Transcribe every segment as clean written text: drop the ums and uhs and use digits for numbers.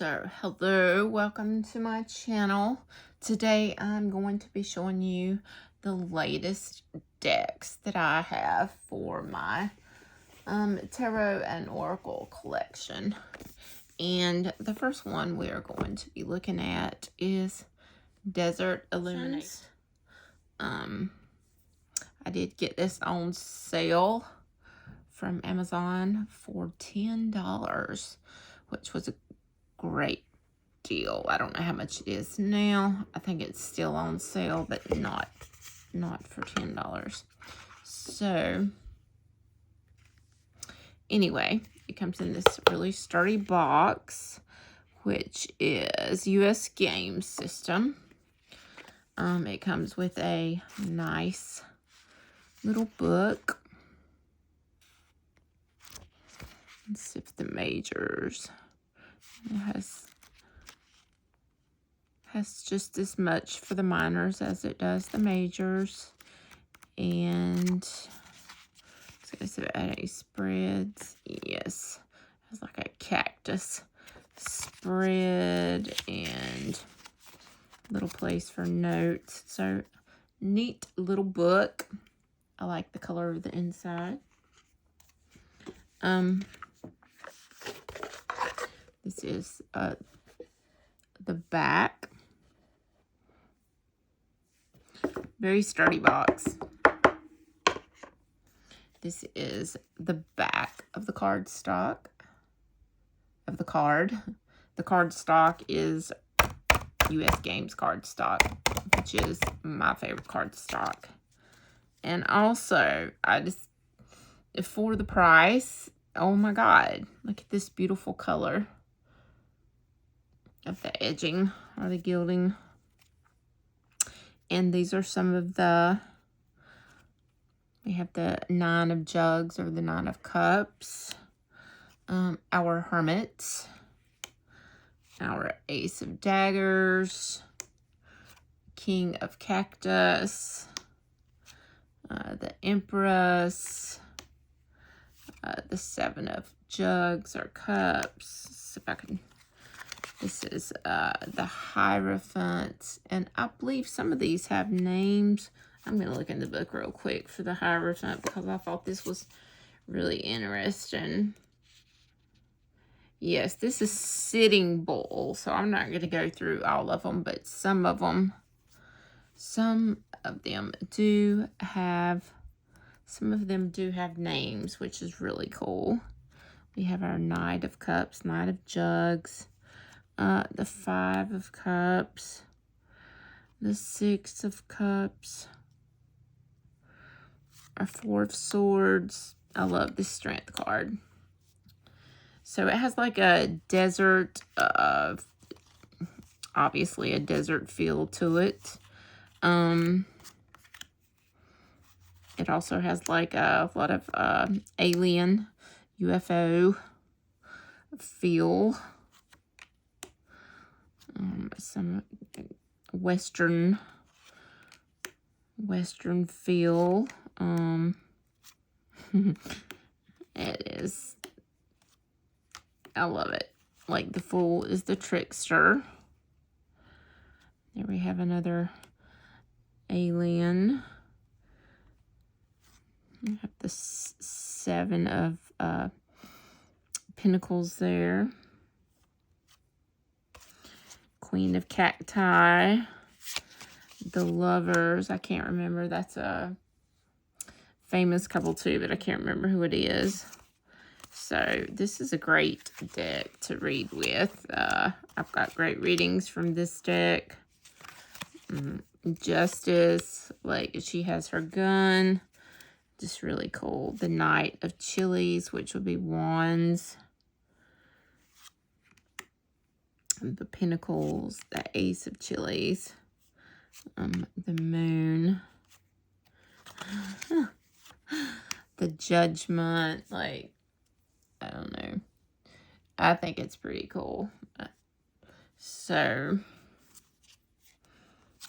So, hello, welcome to my channel. Today I'm going to be showing you the latest decks that I have for my tarot and oracle collection. And the first one we are going to be looking at is Desert Illuminations. I did get this on sale from Amazon for $10, which was a great deal. I don't know how much it is now. I think it's still on sale, but not for $10. So anyway, it comes in this really sturdy box, which is US game system. It comes with a nice little book. Let's see if the majors. It has just as much for the minors as it does the majors. And is it any spreads? Yes. It has like a cactus spread and little place for notes. So neat little book. I like the color of the inside. This is the back. Very sturdy box. This is the back of the card stock. Of the card. The card stock is US Games card stock, which is my favorite card stock. And also, for the price, oh my god, look at this beautiful color of the edging or the gilding. And these are some of the, we have the 9 of Jugs or the 9 of Cups, our Hermit, our Ace of Daggers, King of Cactus, the Empress, the 7 of Jugs or Cups. So if I can, this is the Hierophant, and I believe some of these have names. I'm going to look in the book real quick for the Hierophant because I thought this was really interesting. Yes, this is Sitting Bull, so I'm not going to go through all of them, but some of them do have names, which is really cool. We have our Knight of Cups, Knight of Jugs, the 5 of Cups, the 6 of Cups, our 4 of Swords. I love this Strength card. So it has like a desert, obviously a desert feel to it. It also has like a lot of alien UFO feel. Some western feel. It is, I love it. Like the Fool is the trickster. There we have another alien. We have the 7 of Pentacles there. Queen of Cacti. The Lovers. I can't remember. That's a famous couple too, but I can't remember who it is. So this is a great deck to read with. I've got great readings from this deck. Justice, like she has her gun. Just really cool. The Knight of Chilies, which would be Wands. The Pentacles, the Ace of Chilies. The Moon. The Judgment, like, I don't know. I think it's pretty cool. So,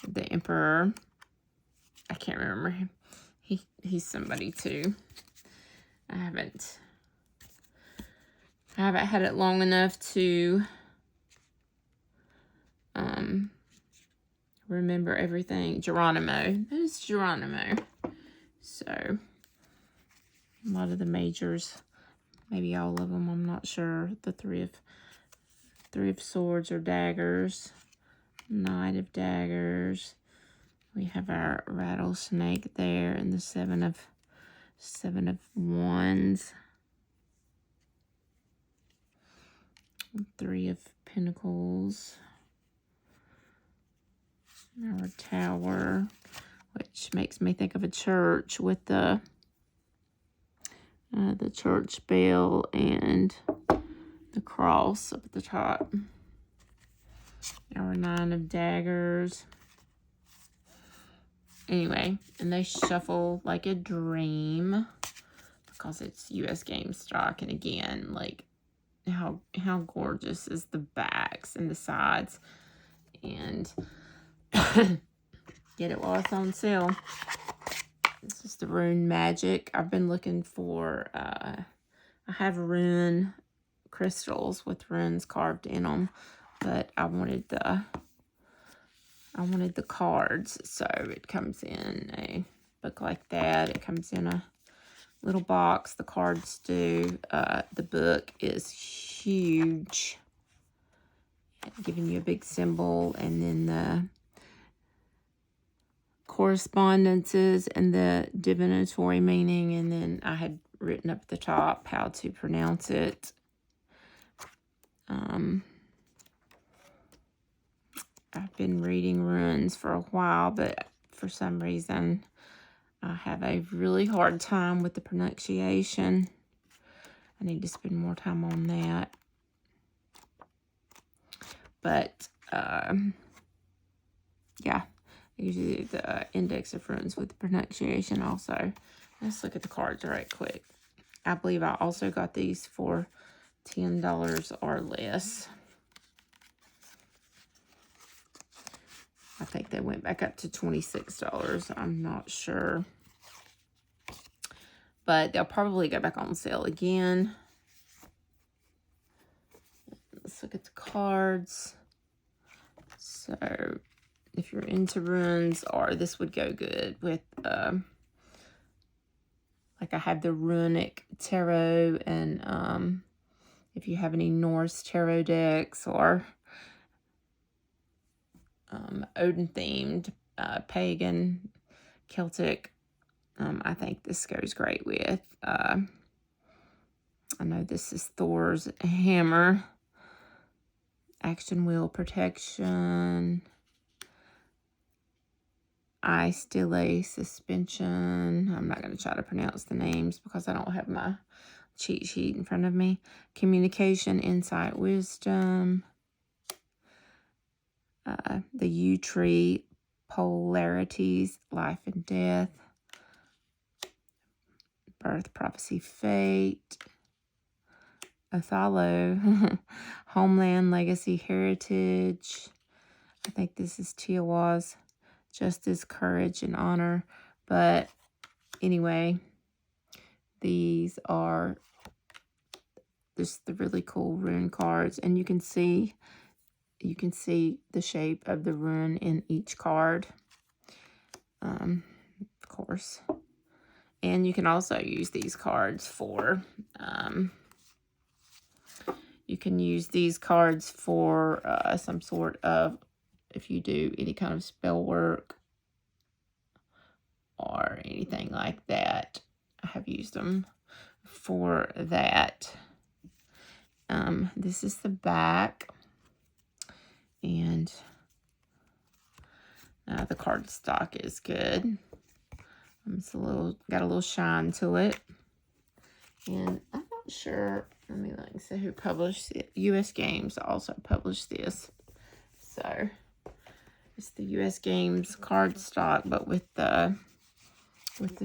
the Emperor. I can't remember him. He's somebody too. I haven't had it long enough to Remember Everything, Geronimo. Who's Geronimo? So, a lot of the majors, maybe all of them, I'm not sure. The Three of Swords or Daggers, Knight of Daggers. We have our Rattlesnake there, and the Seven of Wands. Three of Pentacles. Our Tower, which makes me think of a church with the church bell and the cross up at the top. Our Nine of Daggers. Anyway, and they shuffle like a dream because it's U.S. game stock. And again, like how gorgeous is the backs and the sides. And get it while it's on sale. This is the Rune Magic. I've been looking for, I have rune crystals with runes carved in them, but I wanted the cards. So it comes in a book like that. It comes in a little box. The cards do. The book is huge, giving you a big symbol, and then the correspondences and the divinatory meaning, and then I had written up at the top how to pronounce it. I've been reading runes for a while, but for some reason I have a really hard time with the pronunciation. I need to spend more time on that. But yeah, usually the index of runes with the pronunciation also. Let's look at the cards right quick. I believe I also got these for $10 or less. I think they went back up to $26. I'm not sure. But they'll probably go back on sale again. Let's look at the cards. So, if you're into runes, or this would go good with, like I have the Runic Tarot, and if you have any Norse Tarot decks, or Odin-themed, pagan, Celtic, I think this goes great with. I know this is Thor's hammer. Action wheel protection. Ice delay suspension. I'm not going to try to pronounce the names because I don't have my cheat sheet in front of me. Communication, insight, wisdom. The U tree, polarities, life and death. Birth, prophecy, fate. Othello, homeland, legacy, heritage. I think this is Tiawa's justice, courage, and honor. But anyway, these are just the really cool rune cards, and you can see the shape of the rune in each card, of course. And you can also use these cards for some sort of, if you do any kind of spell work or anything like that. I have used them for that. This is the back, and the card stock is good. It's got a little shine to it, and I'm not sure. Let me look and see who published it. U.S. Games also published this, so it's the U.S. Games card stock, but with the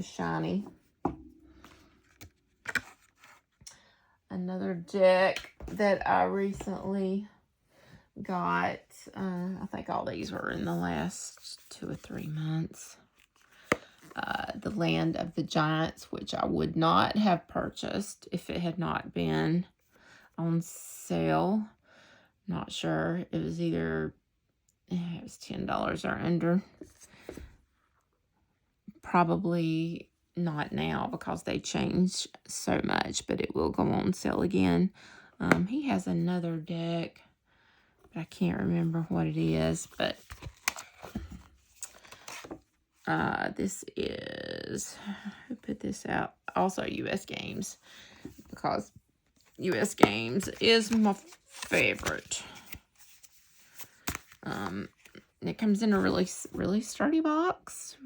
shiny. Another deck that I recently got. I think all these were in the last 2 or 3 months. The Land of the Giants, which I would not have purchased if it had not been on sale. Not sure. It It was $10 or under. Probably not now because they changed so much, but it will go on sale again. He has another deck, but I can't remember what it is, but this is, who put this out? Also US Games, because US Games is my favorite. It comes in a really sturdy box.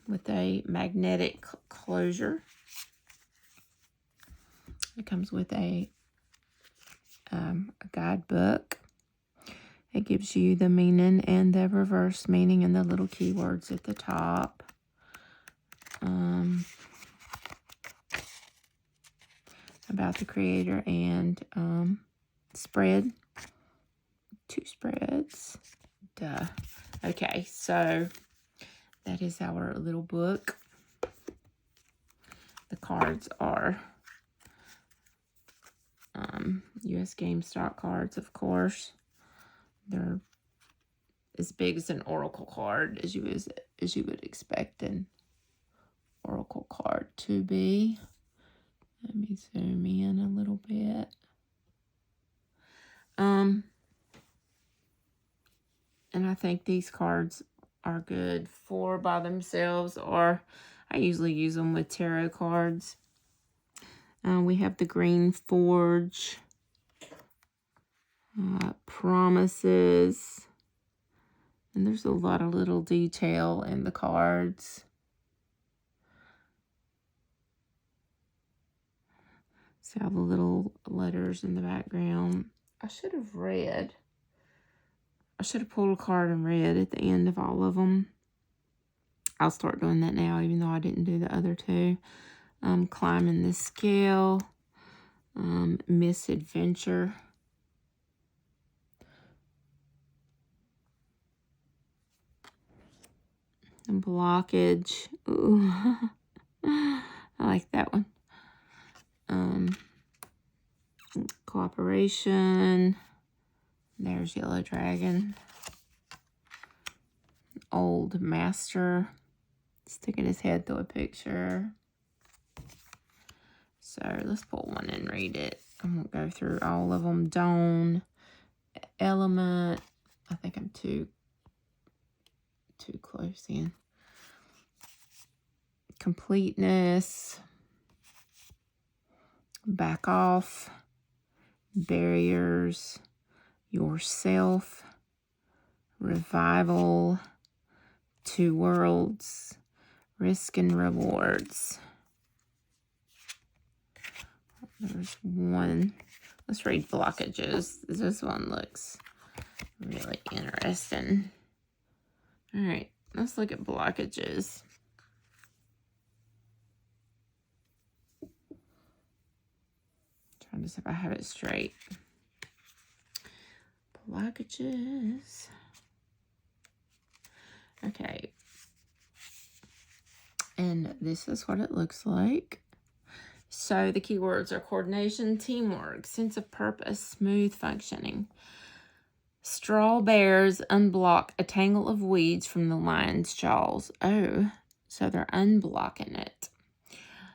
With a magnetic closure. It comes with a guidebook. It gives you the meaning and the reverse meaning and the little keywords at the top. About the creator and spread. 2 spreads. Duh. Okay, so that is our little book. The cards are US Game stock cards, of course. They're as big as an Oracle card as you would expect an Oracle card to be. Let me zoom in a little bit. And I think these cards are good for by themselves, or I usually use them with tarot cards. We have the Green Forge, Promises, and there's a lot of little detail in the cards. See all the little letters in the background. I should have pulled a card and read at the end of all of them. I'll start doing that now, even though I didn't do the other 2. Climbing the Scale, Misadventure, Blockage. Ooh, I like that one. Cooperation. There's Yellow Dragon. Old Master. Sticking his head through a picture. So let's pull one and read it. I won't go through all of them. Dawn. Element. I think I'm too close in. Completeness. Back Off. Barriers. Yourself. Revival. 2 Worlds. Risk and Rewards. There's one. Let's read Blockages. This one looks really interesting. All right, let's look at Blockages. Trying to see if I have it straight. Blockages. Okay. And this is what it looks like. So the keywords are coordination, teamwork, sense of purpose, smooth functioning. Straw bears unblock a tangle of weeds from the lion's jaws. Oh, so they're unblocking it.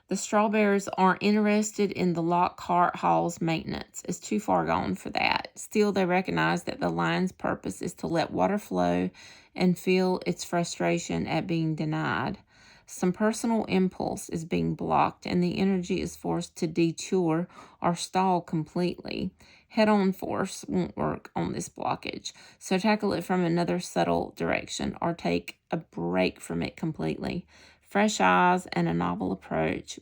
The straw bears aren't interested in the Lockhart Hall's maintenance. It's too far gone for that. Still, they recognize that the lion's purpose is to let water flow and feel its frustration at being denied. Some personal impulse is being blocked, and the energy is forced to detour or stall completely. Head-on force won't work on this blockage, so tackle it from another subtle direction or take a break from it completely. Fresh eyes and a novel approach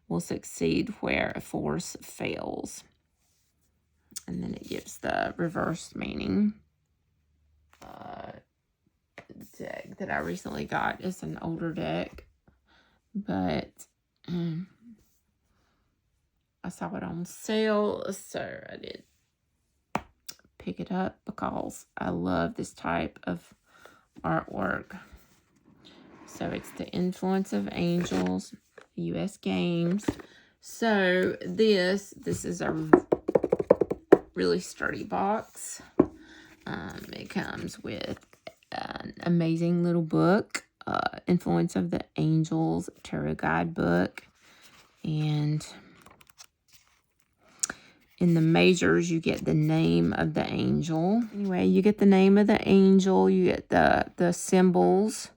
will succeed where force fails. And then it gives the reverse meaning. Deck that I recently got is an older deck, but I saw it on sale, so I did pick it up because I love this type of artwork. So it's the Influence of Angels, US Games. So this is a really sturdy box. It comes with an amazing little book, Influence of the Angels Tarot Guide book. And in the measures, you get the name of the angel. Anyway, you get the name of the angel. You get the symbols,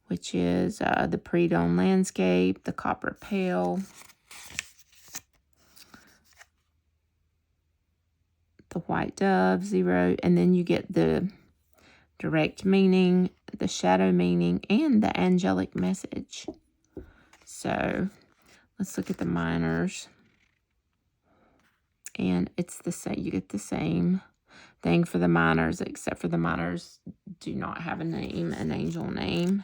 which is the pre-dawn landscape, the copper pail, the white dove, 0, and then you get the direct meaning, the shadow meaning, and the angelic message. So let's look at the minors. And it's the same. You get the same thing for the minors, except for the minors do not have a name, an angel name.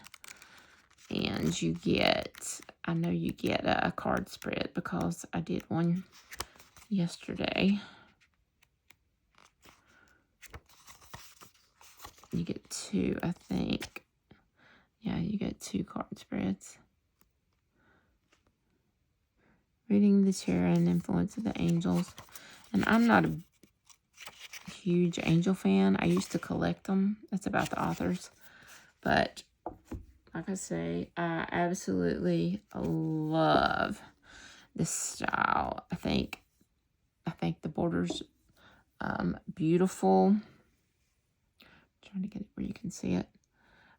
And you get, I know you get a card spread because I did one yesterday. You get 2, I think. Yeah, you get 2 card spreads. Reading the Tarot and Influence of the Angels. And I'm not a huge angel fan. I used to collect them. That's about the authors. But like I say, I absolutely love this style. I think the border's beautiful. Trying to get it where you can see it.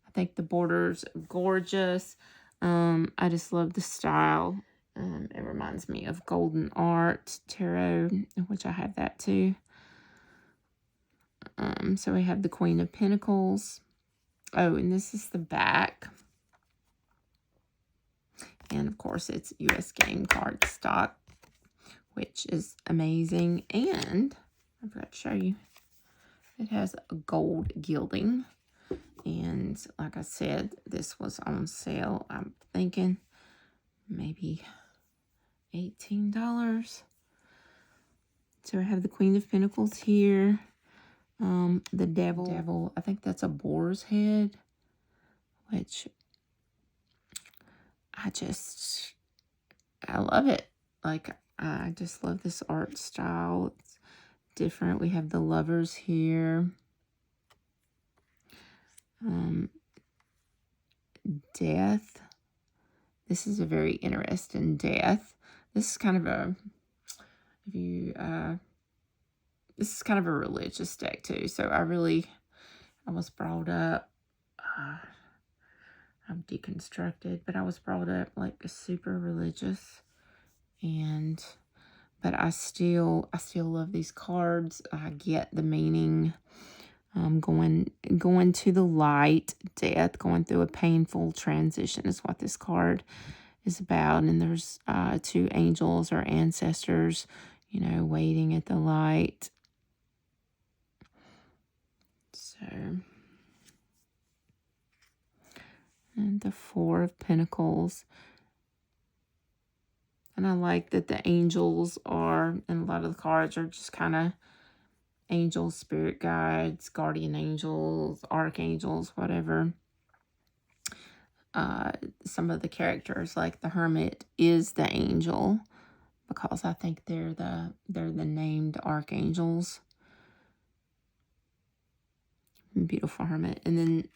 I think the border's gorgeous. I just love the style. It reminds me of Golden Art Tarot, which I have that too. So we have the Queen of Pentacles. Oh, and this is the back. And of course, it's US game card stock, which is amazing. And I forgot to show you, it has a gold gilding. And like I said, this was on sale. I'm thinking maybe $18. So I have the Queen of Pentacles here. The devil. I think that's a boar's head, which I love it. Like, I just love this art style. It's different. We have the lovers here. Death. This is a very interesting death. This is kind of a, this is kind of a religious deck too. So I was brought up, I'm deconstructed, but I was brought up like super religious, but I still love these cards. I get the meaning. Going to the light, death, going through a painful transition is what this card is about. And there's 2 angels or ancestors, waiting at the light. So, and the 4 of Pentacles. And I like that the angels are, and a lot of the cards are just kind of angels, spirit guides, guardian angels, archangels, whatever. Some of the characters, like the Hermit, is the angel because I think they're the named archangels. Beautiful Hermit. And then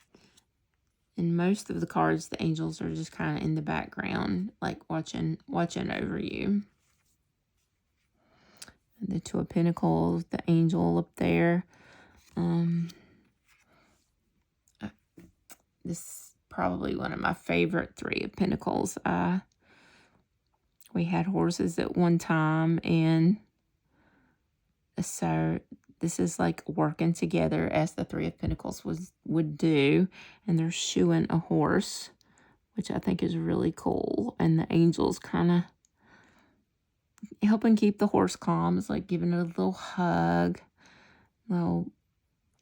in most of the cards, the angels are just kind of in the background, like watching over you. And the 2 of Pentacles, the angel up there. This is probably one of my favorite 3 of Pentacles. We had horses at one time, and so this is like working together as the 3 of Pentacles would do, and they're shoeing a horse, which I think is really cool. And the angels kind of helping keep the horse calm. It's like giving it a little hug,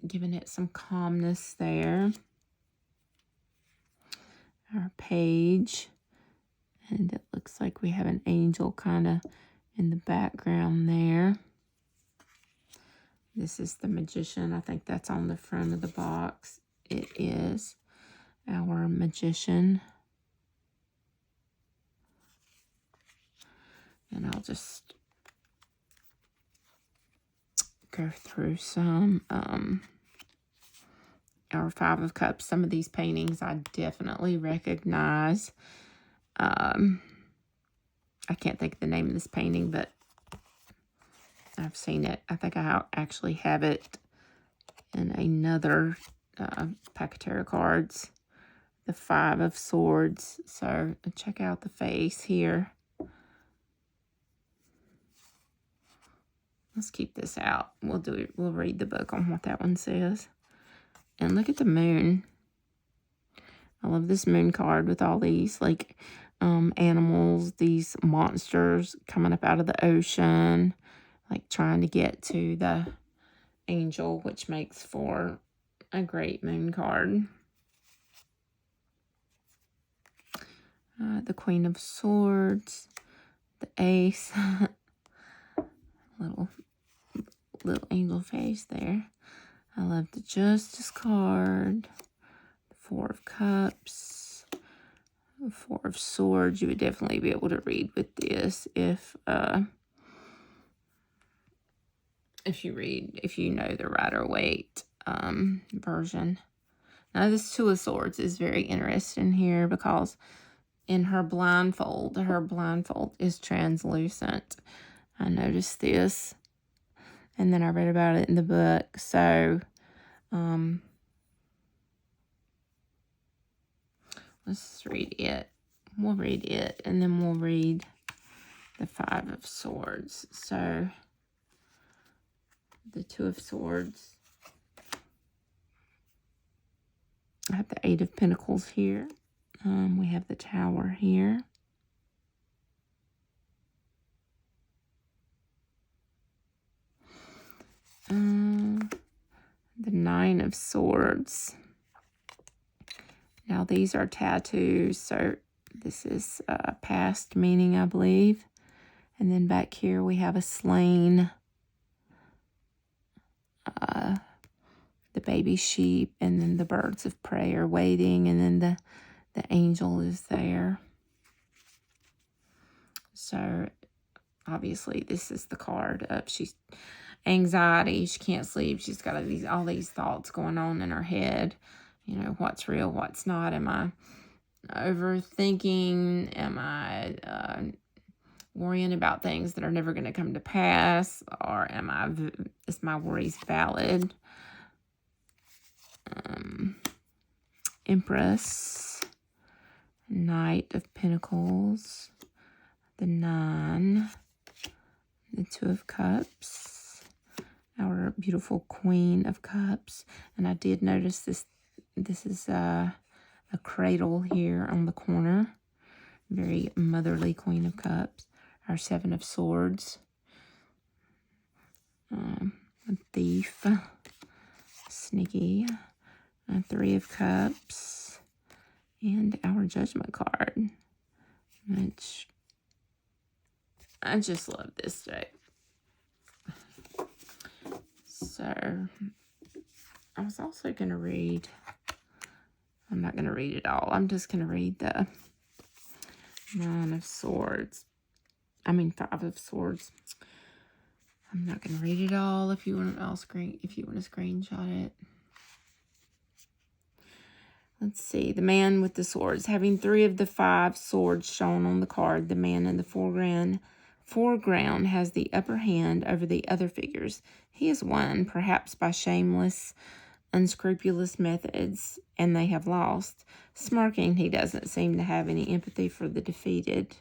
giving it some calmness there. Our page, and it looks like we have an angel kind of in the background there. This is the Magician. I think that's on the front of the box. It is our Magician. And I'll just go through some. Our Five of Cups. Some of these paintings I definitely recognize. I can't think of the name of this painting, but I've seen it. I think I actually have it in another pack of tarot cards. The Five of Swords. So check out the face here. Let's keep this out. We'll read the book on what that one says. And look at the moon. I love this moon card with all these like animals, these monsters coming up out of the ocean, like trying to get to the angel, which makes for a great moon card. The Queen of Swords, the Ace, little angel face there. I love the Justice card, the Four of Cups, the Four of Swords. You would definitely be able to read with this if you know the Rider-Waite version. Now this Two of Swords is very interesting here because in her blindfold is translucent. I noticed this, and then I read about it in the book. So let's read it. We'll read it, and then we'll read the Five of Swords. So the Two of Swords. I have the Eight of Pentacles here. We have the Tower here. The Nine of Swords. Now these are tattoos, so this is past meaning, I believe. And then back here we have a slain, the baby sheep, and then the birds of prey are waiting, and then the angel is there. So obviously this is the card of she's anxiety. She can't sleep. She's got all these thoughts going on in her head. You know, what's real, what's not. Am I overthinking? Am I worrying about things that are never going to come to pass? Or is my worries valid? Empress, Knight of Pentacles, the Nine, the Two of Cups, our beautiful Queen of Cups. And I did notice this is a cradle here on the corner. Very motherly Queen of Cups. Our Seven of Swords. A Thief. Sneaky. A Three of Cups. And our Judgment card. Which I just love this deck. So I was also going to read, I'm not going to read it all. I'm just going to read the Nine of Swords. Five of Swords. I'm not going to read it all. If you want to screenshot it. Let's see. The man with the swords. Having three of the five swords shown on the card, the man in the foreground has the upper hand over the other figures. He is won, perhaps by shameless, unscrupulous methods, and they have lost. Smirking, he doesn't seem to have any empathy for the defeated.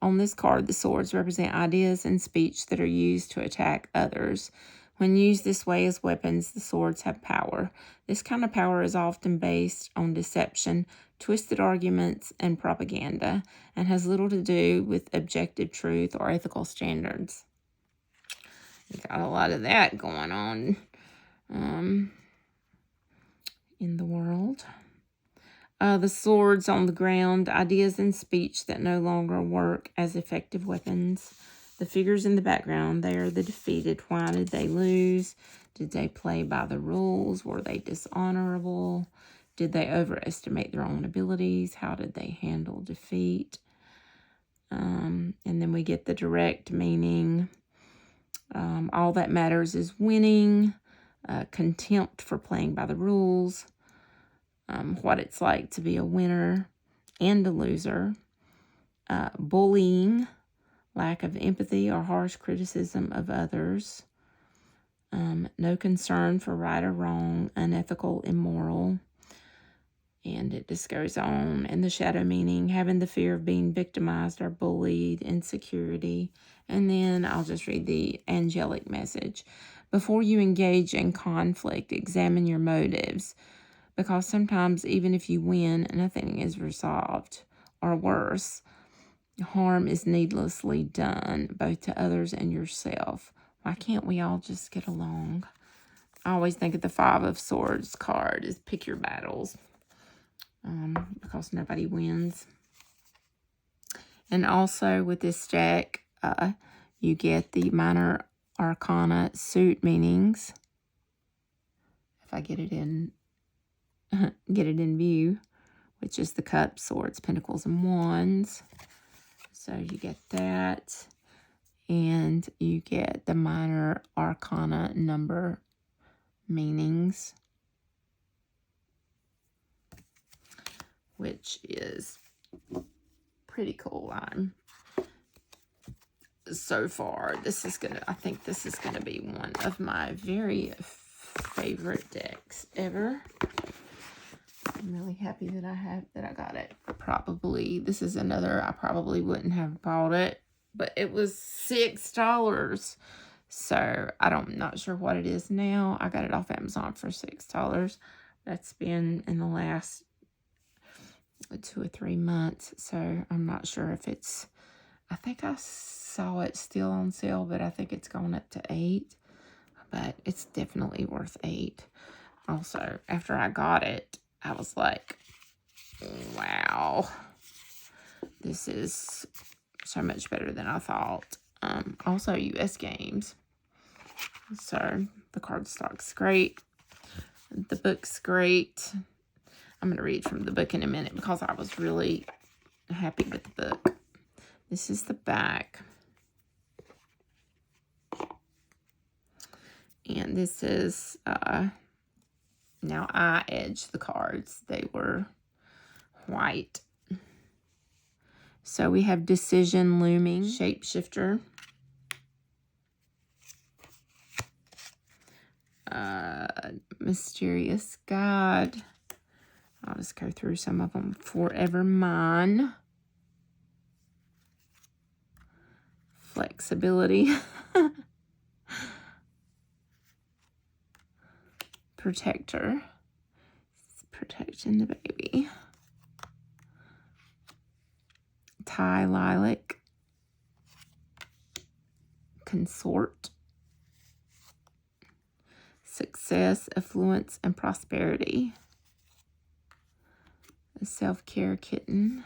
On this card, the swords represent ideas and speech that are used to attack others. When used this way as weapons, the swords have power. This kind of power is often based on deception, twisted arguments, and propaganda, and has little to do with objective truth or ethical standards. You got a lot of that going on in the world. The swords on the ground, ideas and speech that no longer work as effective weapons. The figures in the background, they are the defeated. Why did they lose? Did they play by the rules? Were they dishonorable? Did they overestimate their own abilities? How did they handle defeat? And then we get the direct meaning. All that matters is winning, contempt for playing by the rules, what it's like to be a winner and a loser, bullying, lack of empathy or harsh criticism of others, no concern for right or wrong, unethical, immoral. And it just goes on. And the shadow meaning, having the fear of being victimized or bullied, insecurity. And then I'll just read the angelic message. Before you engage in conflict, examine your motives. Because sometimes even if you win, nothing is resolved. Or worse, harm is needlessly done, both to others and yourself. Why can't we all just get along? I always think of the Five of Swords card is pick your battles. Because nobody wins. And also with this deck, you get the minor arcana suit meanings. If I get it in view, which is the cups, swords, pentacles, and wands. So you get that. And you get the minor arcana number meanings, which is pretty cool. So far, I think this is gonna be one of my very favorite decks ever. I'm really happy that I got it. This is another, I probably wouldn't have bought it, but it was $6. So I'm not sure what it is now. I got it off Amazon for $6. That's been in the last 2 or 3 months, so I'm not sure if it's, I think I saw it still on sale, but I think it's gone up to $8, but it's definitely worth $8. Also, after I got it, I was like, wow, this is so much better than I thought. Also US games, so the cardstock's great, the book's great. I'm going to read from the book in a minute because I was really happy with the book. This is the back. And this is, now I edged the cards. They were white. So we have decision looming, shapeshifter, mysterious God. I'll just go through some of them. Forever Mine. Flexibility. Protector. It's protecting the baby. Thai Lilac. Consort. Success, affluence, and prosperity. A self-care kitten.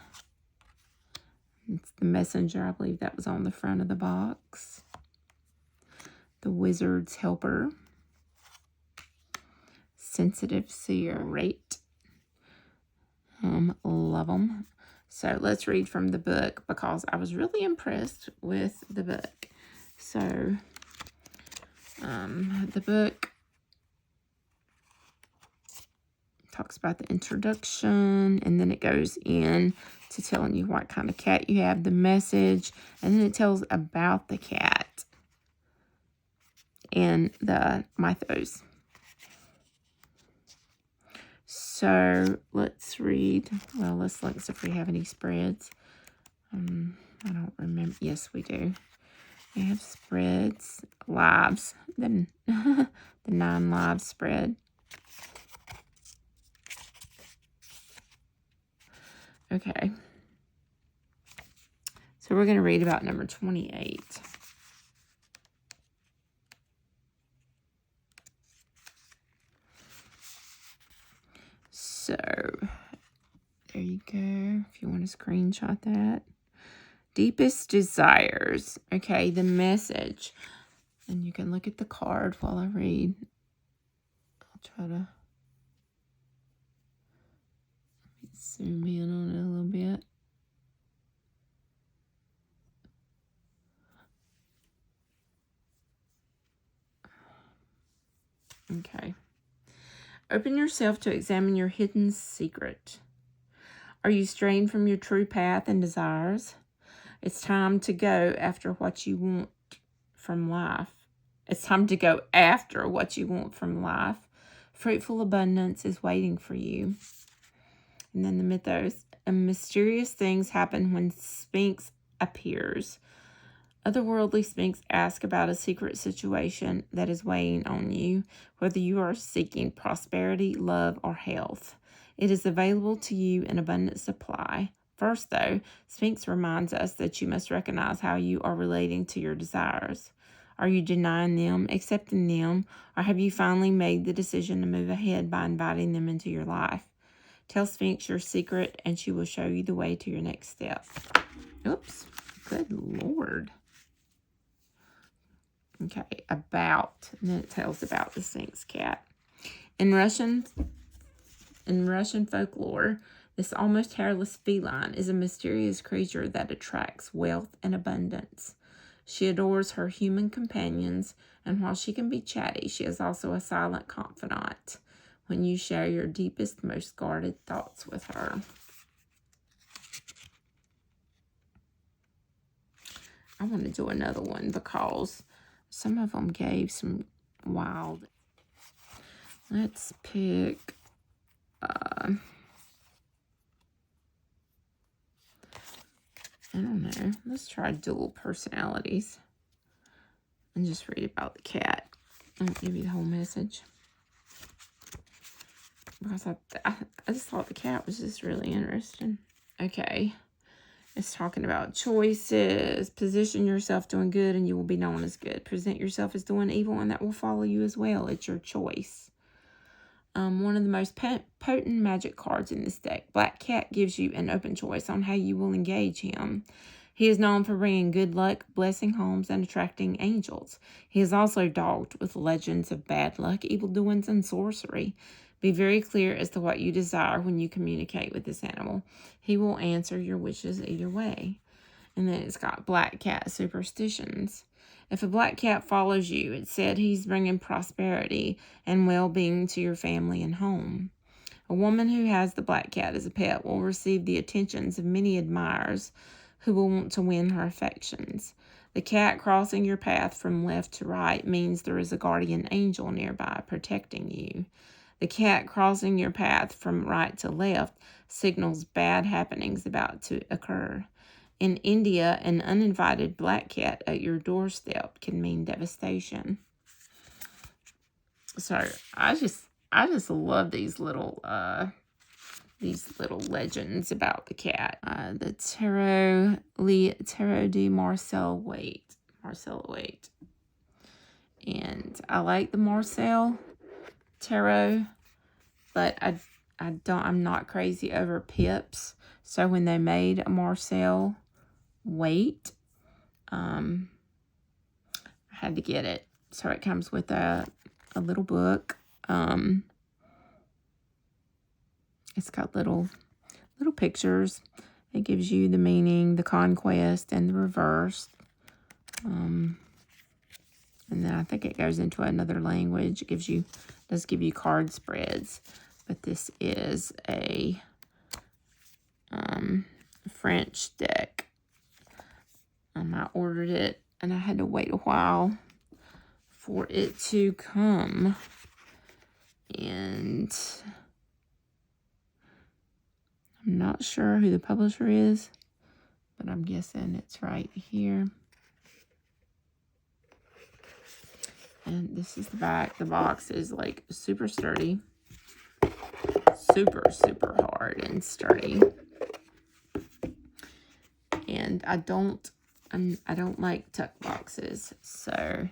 It's the messenger. I believe that was on the front of the box. The wizard's helper. Sensitive seer. Rate. Love them. So let's read from the book because I was really impressed with the book. So the book talks about the introduction, and then it goes in to telling you what kind of cat you have, the message, and then it tells about the cat and the Mythos. So let's read. Well, let's look see if we have any spreads. I don't remember. Yes, we do. We have spreads, lives, then the 9 live spread. Okay. So we're going to read about number 28. So there you go. If you want to screenshot that. Deepest desires. Okay, the message. And you can look at the card while I read. I'll try to zoom in on it a little bit. Okay. Open yourself to examine your hidden secret. Are you straying from your true path and desires? It's time to go after what you want from life. It's time to go after what you want from life. Fruitful abundance is waiting for you. And then the mythos. And mysterious things happen when Sphinx appears. Otherworldly Sphinx ask about a secret situation that is weighing on you, whether you are seeking prosperity, love, or health. It is available to you in abundant supply. First, though, Sphinx reminds us that you must recognize how you are relating to your desires. Are you denying them, accepting them, or have you finally made the decision to move ahead by inviting them into your life? Tell Sphinx your secret, and she will show you the way to your next step. Oops, good Lord. Okay, about, and then it tells about the Sphinx cat. In Russian folklore, this almost hairless feline is a mysterious creature that attracts wealth and abundance. She adores her human companions, and while she can be chatty, she is also a silent confidant when you share your deepest, most guarded thoughts with her. I want to do another one because some of them gave some wild. Let's pick, I don't know. Let's try dual personalities and just read about the cat. I won't give you the whole message. Because I just thought the cat was just really interesting. Okay. It's talking about choices. Position yourself doing good and you will be known as good. Present yourself as doing evil and that will follow you as well. It's your choice. One of the most potent magic cards in this deck. Black Cat gives you an open choice on how you will engage him. He is known for bringing good luck, blessing homes, and attracting angels. He is also dogged with legends of bad luck, evil doings, and sorcery. Be very clear as to what you desire when you communicate with this animal. He will answer your wishes either way. And then it's got Black Cat superstitions. If a black cat follows you, it's said he's bringing prosperity and well-being to your family and home. A woman who has the black cat as a pet will receive the attentions of many admirers who will want to win her affections. The cat crossing your path from left to right means there is a guardian angel nearby protecting you. The cat crossing your path from right to left signals bad happenings about to occur. In India, an uninvited black cat at your doorstep can mean devastation. So I just love these little legends about the cat. The Tarot de marseille-waite. And I like the Marseille tarot, but I'm not crazy over pips. So when they made a marseille-waite, I had to get it. So it comes with a little book. It's got little pictures. It gives you the meaning, the conquest, and the reverse. And then I think it goes into another language. It does give you card spreads. But this is a French deck. I ordered it, and I had to wait a while for it to come. And I'm not sure who the publisher is, but I'm guessing it's right here. And this is the back. The box is like super sturdy. Super, super hard and sturdy. And I don't like tuck boxes, so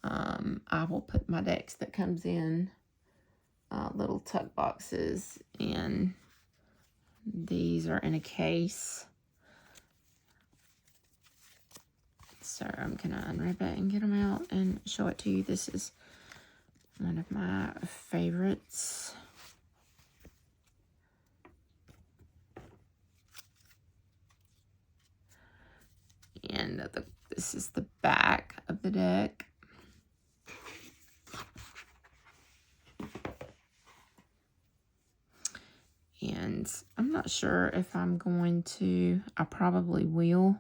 I will put my decks that comes in little tuck boxes, and these are in a case. So I'm gonna unwrap it and get them out and show it to you. This is one of my favorites. And this is the back of the deck. And I'm not sure if I'm going to, I probably will.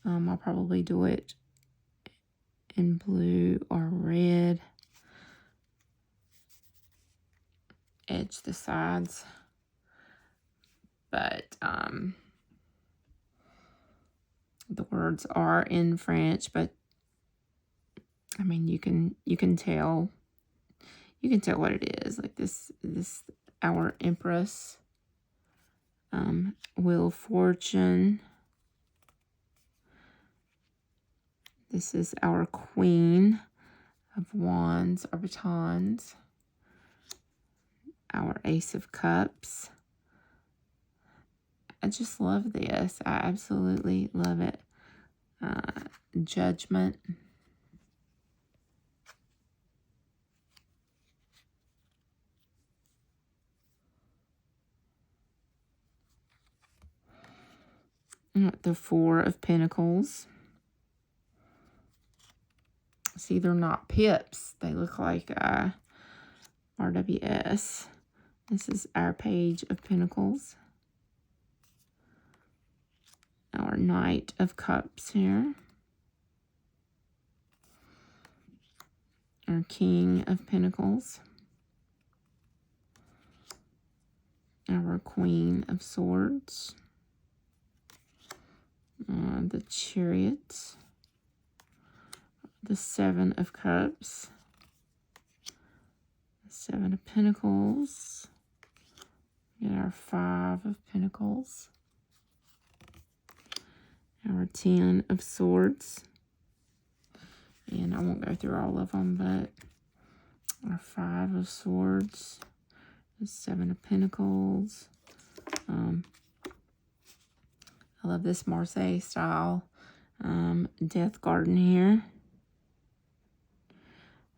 I'll probably do it in blue or red. Edge the sides. But the words are in French, but I mean you can tell what it is. Like this our Empress, Wheel of Fortune. This is our Queen of Wands or Batons. Our Ace of Cups. I just love this. I absolutely love it. Judgment. The Four of Pentacles. See, they're not pips. They look like RWS. This is our Page of Pentacles. Our Knight of Cups here. Our King of Pentacles. Our Queen of Swords. The Chariot. The Seven of Cups. The Seven of Pentacles. Get our Five of Pentacles. Our 10 of Swords. And I won't go through all of them, but our 5 of Swords. The 7 of Pentacles. I love this Marseille style Death Garden here.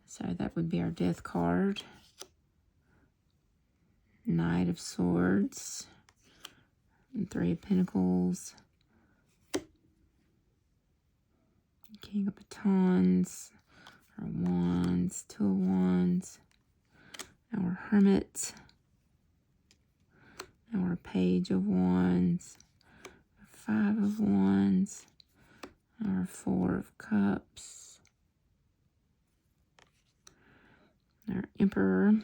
So that would be our Death card. Knight of Swords. And 3 of Pentacles. King of Batons. Our Wands. 2 of Wands. Our Hermit. Our Page of Wands. 5 of Wands. Our 4 of Cups. Our Emperor,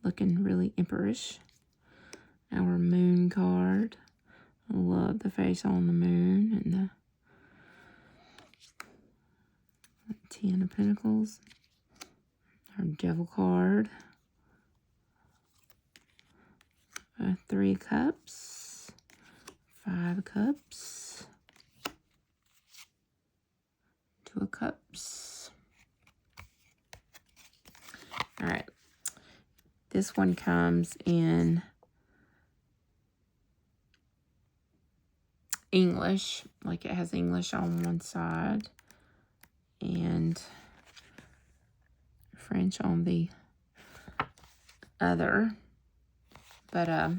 looking really emperorish. Our Moon card. I love the face on the moon and the 10 of Pentacles. Our Devil card. 3 of Cups. 5 of Cups. 2 of Cups. All right. This one comes in English, like it has English on one side and French on the other. But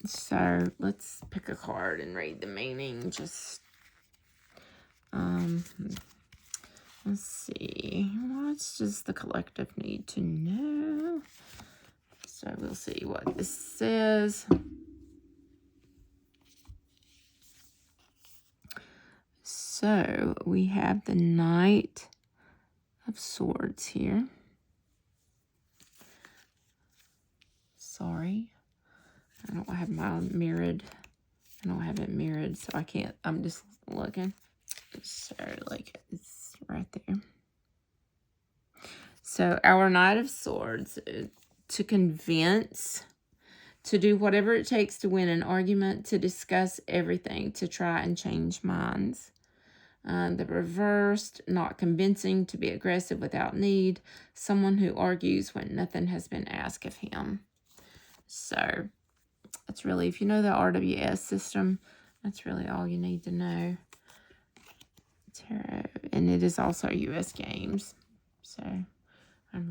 so let's pick a card and read the meaning. Just let's see, what's just the collective need to know? So we'll see what this says. So we have the Knight of Swords here. Sorry, I don't have my mirrored. I don't have it mirrored, so I can't. I'm just looking. So like it's right there. So our Knight of Swords, to convince, to do whatever it takes to win an argument, to discuss everything, to try and change minds. The reversed, not convincing, to be aggressive without need, someone who argues when nothing has been asked of him. So that's really, if you know the RWS system, that's really all you need to know. Tarot, and it is also US games. So I'm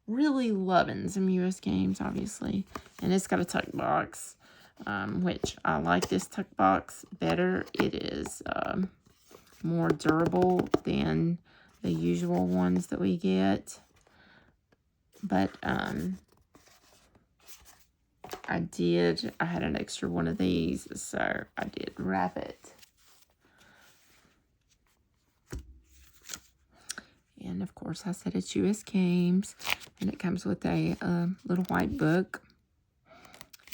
really loving some US games, obviously. And it's got a tuck box, which I like this tuck box better. It is more durable than the usual ones that we get. But I had an extra one of these, so I did wrap it. And of course, I said it's US Games, and it comes with a little white book.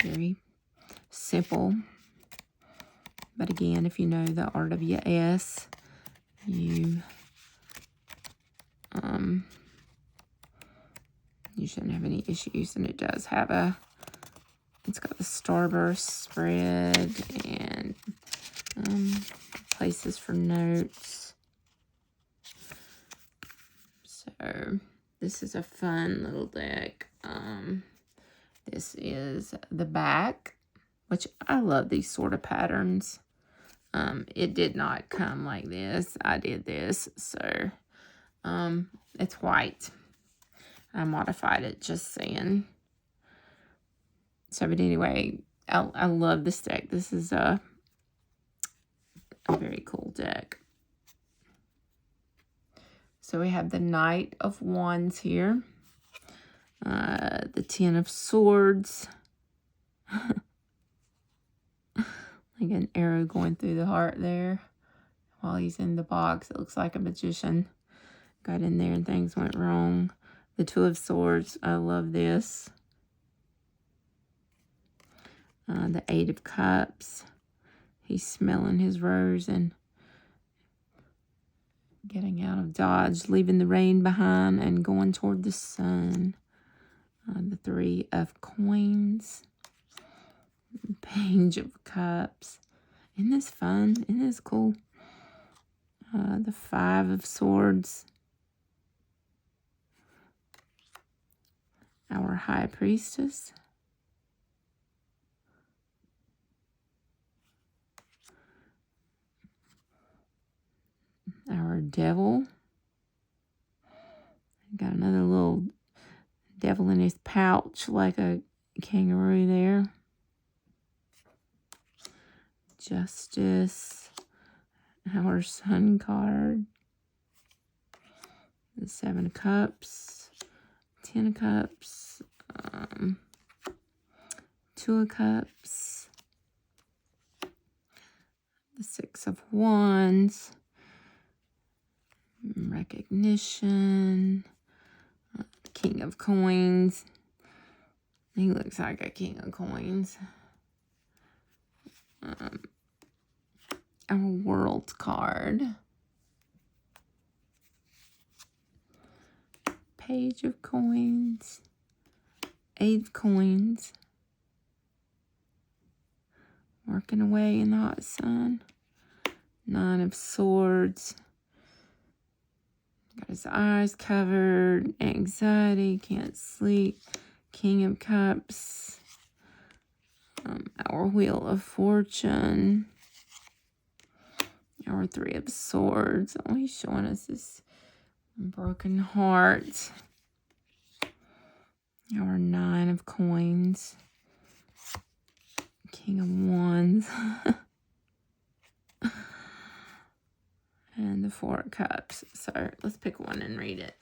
Very simple. But again, if you know the RWS, you shouldn't have any issues. And it does have it's got the starburst spread and places for notes. So this is a fun little deck. This is the back, which I love these sort of patterns. It did not come like this. I did this, so it's white. I modified it, just saying. So, but anyway, I love this deck. This is a very cool deck. So we have the Knight of Wands here. The Ten of Swords. Like an arrow going through the heart there. While he's in the box, it looks like a magician got in there and things went wrong. The Two of Swords, I love this. The Eight of Cups. He's smelling his rose and getting out of Dodge, leaving the rain behind and going toward the sun. The Three of Coins. Page of Cups. Isn't this fun? Isn't this cool? The Five of Swords. Our High Priestess. Our Devil. Got another little devil in his pouch like a kangaroo there. Justice. Our Sun card. The Seven of Cups. Ten of Cups. Two of Cups. The Six of Wands. Recognition. King of Coins. He looks like a king of coins. Our World card. Page of Coins. Eight of Coins. Working away in the hot sun. Nine of Swords. Got his eyes covered. Anxiety. Can't sleep. King of Cups. Our Wheel of Fortune. Our Three of Swords. Oh, he's showing us this broken heart. Our Nine of Coins. King of Wands. And the Four of Cups. So let's pick one and read it.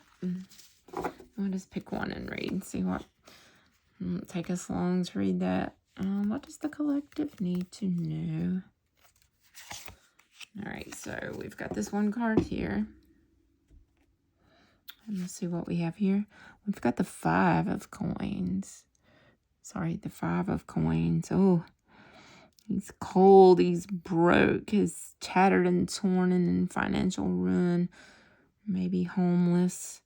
I'll just pick one and read. See what. Won't take us long to read that. What does the collective need to know? Alright, so we've got this one card here. And let's see what we have here. We've got the Five of Coins. Sorry, the Five of Coins. Oh, he's cold. He's broke. He's tattered and torn and in financial ruin. Maybe homeless.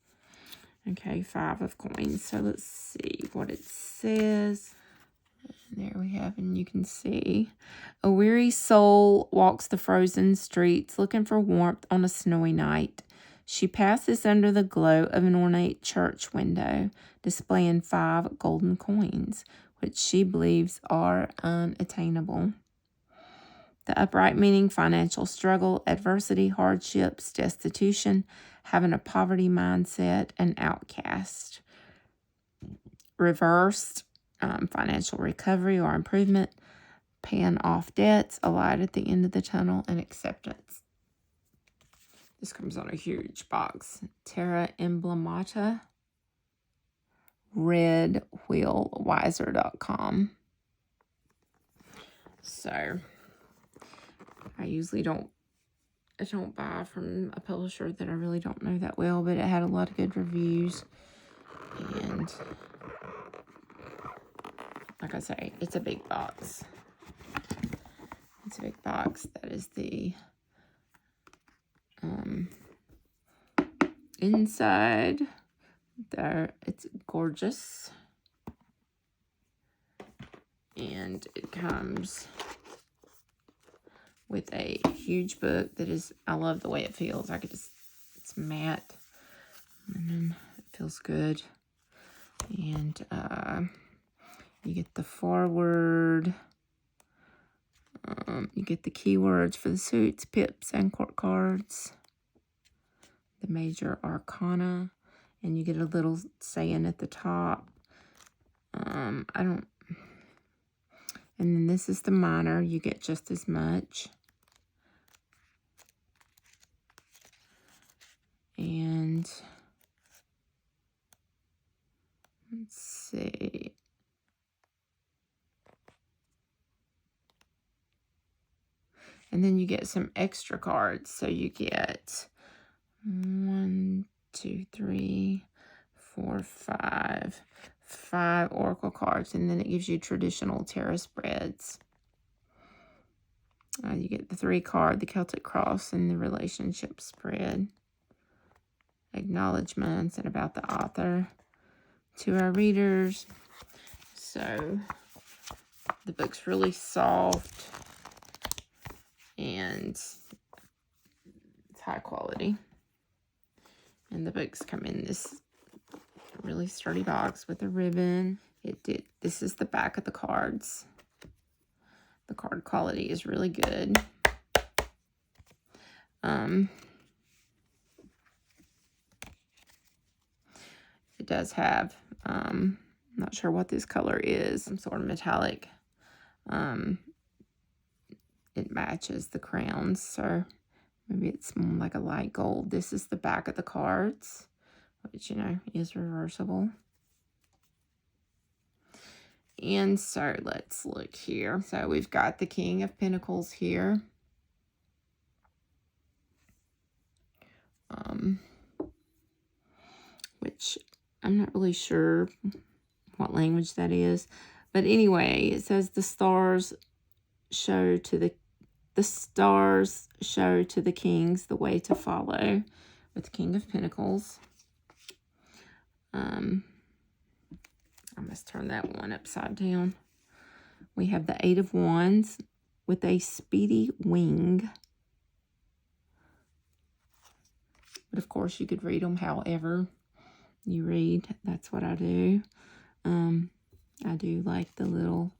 Okay, Five of Coins. So let's see what it says. There we have, and you can see. A weary soul walks the frozen streets looking for warmth on a snowy night. She passes under the glow of an ornate church window, displaying 5 golden coins, which she believes are unattainable. The upright meaning financial struggle, adversity, hardships, destitution, having a poverty mindset, and outcast. Reversed, financial recovery or improvement, paying off debts, a light at the end of the tunnel, and acceptance. This comes on a huge box. Terra Emblemata, redwheelwiser.com. So I usually don't buy from a publisher that I really don't know that well, but it had a lot of good reviews. And like I say, it's a big box. It's a big box. That is the inside. There, it's gorgeous. And it comes with a huge book that is, I love the way it feels. I could just, it's matte. And then it feels good. And you get the forward. You get the keywords for the suits, pips, and court cards. The major arcana. And you get a little saying at the top. And then this is the minor. You get just as much. And let's see. And then you get some extra cards. So you get 1, 2, 3, 4, 5. 5 oracle cards. And then it gives you traditional tarot spreads. You get the 3 card, the Celtic cross, and the relationship spread. Acknowledgements and about the author to our readers. So the book's really soft and it's high quality. And the books come in this really sturdy box with a ribbon. This is the back of the cards. The card quality is really good. It does have, I'm not sure what this color is, some sort of metallic. It matches the crowns, so maybe it's more like a light gold. This is the back of the cards, which, you know, is reversible. And so let's look here. So we've got the King of Pentacles here. Which I'm not really sure what language that is. But anyway, it says the stars show to the kings the way to follow, with the King of Pentacles. I must turn that one upside down. We have the 8 of Wands with a speedy wing. But of course you could read them however you read. That's what I do. I do like the little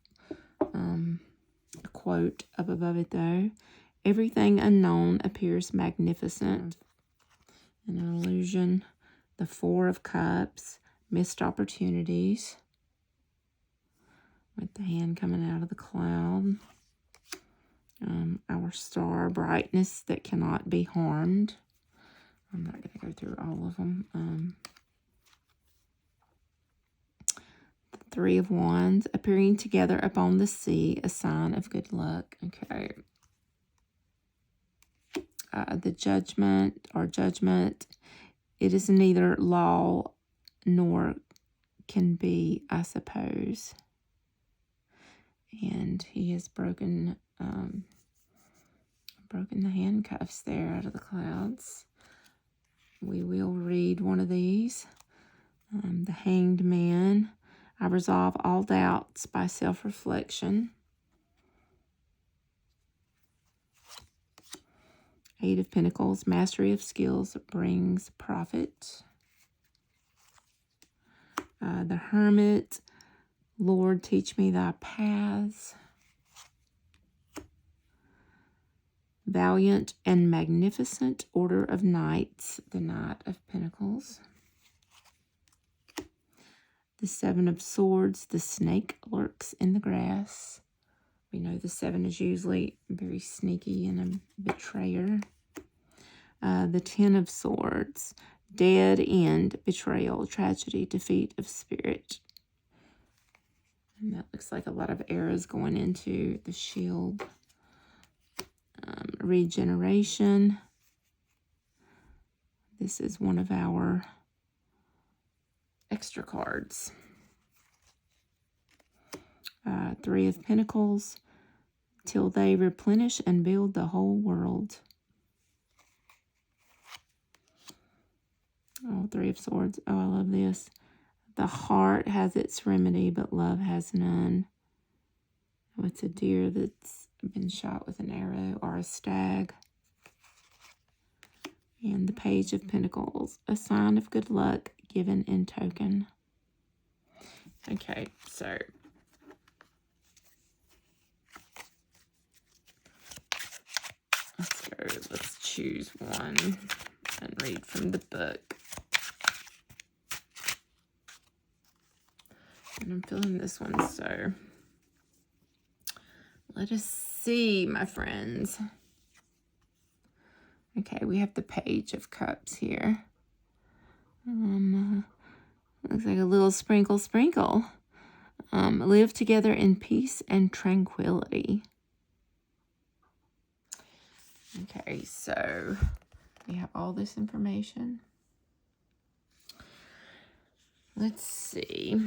quote up above it though. Everything unknown appears magnificent. An illusion. The 4 of Cups. Missed opportunities. With the hand coming out of the cloud. Our star, brightness that cannot be harmed. I'm not going to go through all of them. The 3 of Wands, appearing together upon the sea, a sign of good luck. Okay. The judgment, or judgment, it is neither law nor can be, I suppose. And he has broken the handcuffs there out of the clouds. We will read one of these. The Hanged Man. I resolve all doubts by self-reflection. 8 of Pentacles. Mastery of skills brings profit. The Hermit. Lord, teach me thy paths. Valiant and magnificent Order of Knights. The Knight of Pentacles. The 7 of Swords. The snake lurks in the grass. We know the 7 is usually very sneaky and a betrayer. The 10 of Swords. Dead end, betrayal, tragedy, defeat of spirit. And that looks like a lot of arrows going into the shield. Regeneration. This is one of our extra cards. 3 of Pentacles. Till they replenish and build the whole world. Oh, 3 of Swords. Oh, I love this. The heart has its remedy, but love has none. Oh, it's a deer that's been shot with an arrow, or a stag. And the Page of Pentacles. A sign of good luck given in token. Okay, so let's go. Let's choose one and read from the book. And I'm feeling this one, so let us see, my friends. Okay, we have the Page of Cups here. Looks like a little sprinkle, sprinkle. Live together in peace and tranquility. Okay, so we have all this information. Let's see.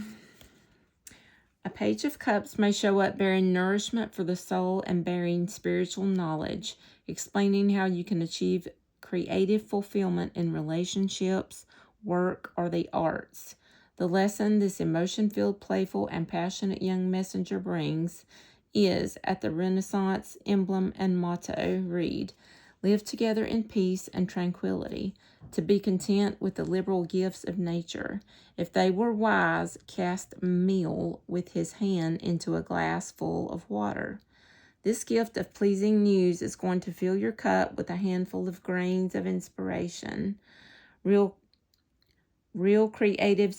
A Page of Cups may show up bearing nourishment for the soul and bearing spiritual knowledge, explaining how you can achieve creative fulfillment in relationships, work, or the arts. The lesson this emotion-filled, playful, and passionate young messenger brings is, at the Renaissance emblem and motto, read, live together in peace and tranquility, to be content with the liberal gifts of nature. If they were wise, cast meal with his hand into a glass full of water. This gift of pleasing news is going to fill your cup with a handful of grains of inspiration, real creative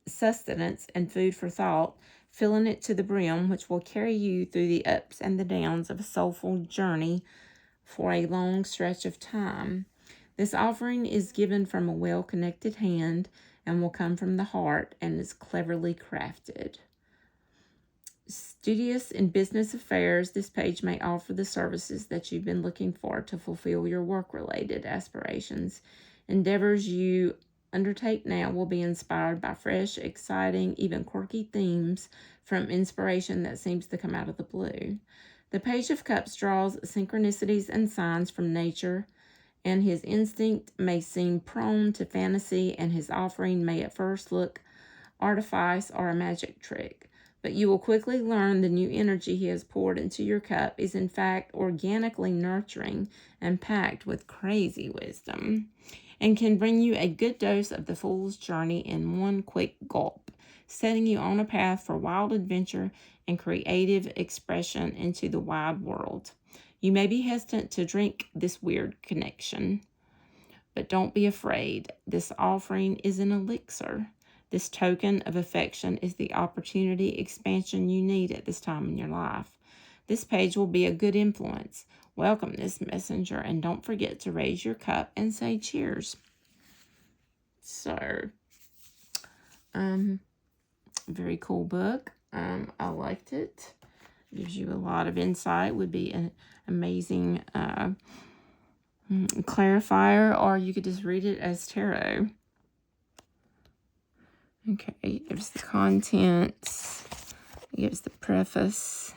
sustenance and food for thought, filling it to the brim, which will carry you through the ups and the downs of a soulful journey for a long stretch of time. This offering is given from a well-connected hand and will come from the heart and is cleverly crafted. Studious in business affairs, this page may offer the services that you've been looking for to fulfill your work-related aspirations. Endeavors you undertake now will be inspired by fresh, exciting, even quirky themes from inspiration that seems to come out of the blue. The Page of Cups draws synchronicities and signs from nature, and his instinct may seem prone to fantasy, and his offering may at first look artifice or a magic trick. But you will quickly learn the new energy he has poured into your cup is in fact organically nurturing and packed with crazy wisdom, and can bring you a good dose of the fool's journey in one quick gulp, setting you on a path for wild adventure and creative expression into the wide world. You may be hesitant to drink this weird connection, but don't be afraid. This offering is an elixir. This token of affection is the opportunity expansion you need at this time in your life. This page will be a good influence. Welcome this messenger, and don't forget to raise your cup and say cheers. So, very cool book. I liked it. Gives you a lot of insight. Would be an amazing clarifier, or you could just read it as tarot. Okay, it gives the contents. It gives the preface.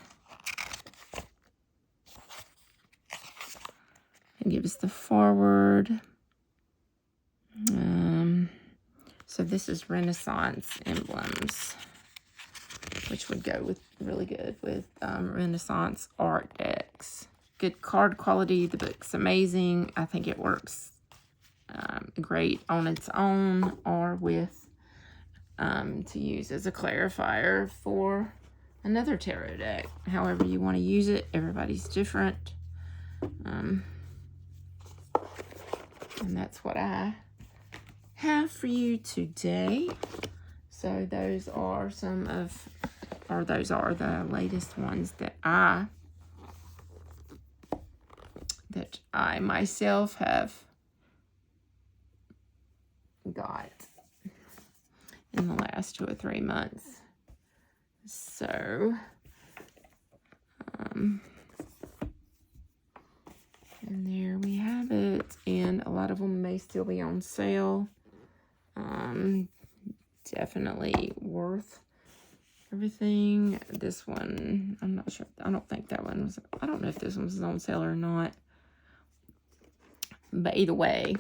It gives the foreword. So this is Renaissance emblems, which would go with really good with Renaissance art decks. Good card quality. The book's amazing. I think it works great on its own or with to use as a clarifier for another tarot deck. However you want to use it, everybody's different. And that's what I have for you today. So those are those are the latest ones that I myself have got in the last 2 or 3 months. So, and there we have it. And a lot of them may still be on sale. Definitely worth everything. This one, I'm not sure. I don't think that one was, I don't know if this one was on sale or not. But either way,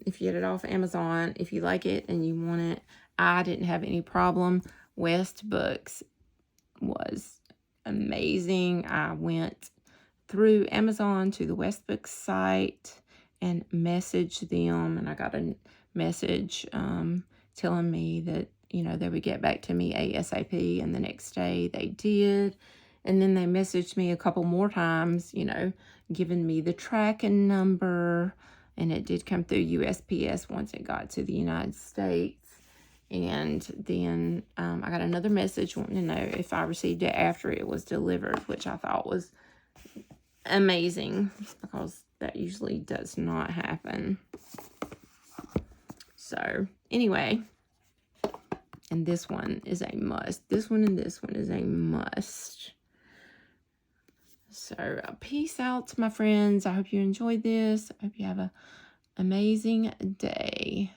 if you get it off Amazon, if you like it and you want it, I didn't have any problem. Westbooks was amazing. I went through Amazon to the Westbooks site and messaged them, and I got a message telling me that, you know, they would get back to me ASAP, and the next day they did. And then they messaged me a couple more times, you know, giving me the tracking number, and it did come through USPS once it got to the United States. And then I got another message wanting to know if I received it after it was delivered, which I thought was amazing because that usually does not happen. So anyway, and this one is a must. This one and this one is a must. So peace out, my friends. I hope you enjoyed this. I hope you have an amazing day.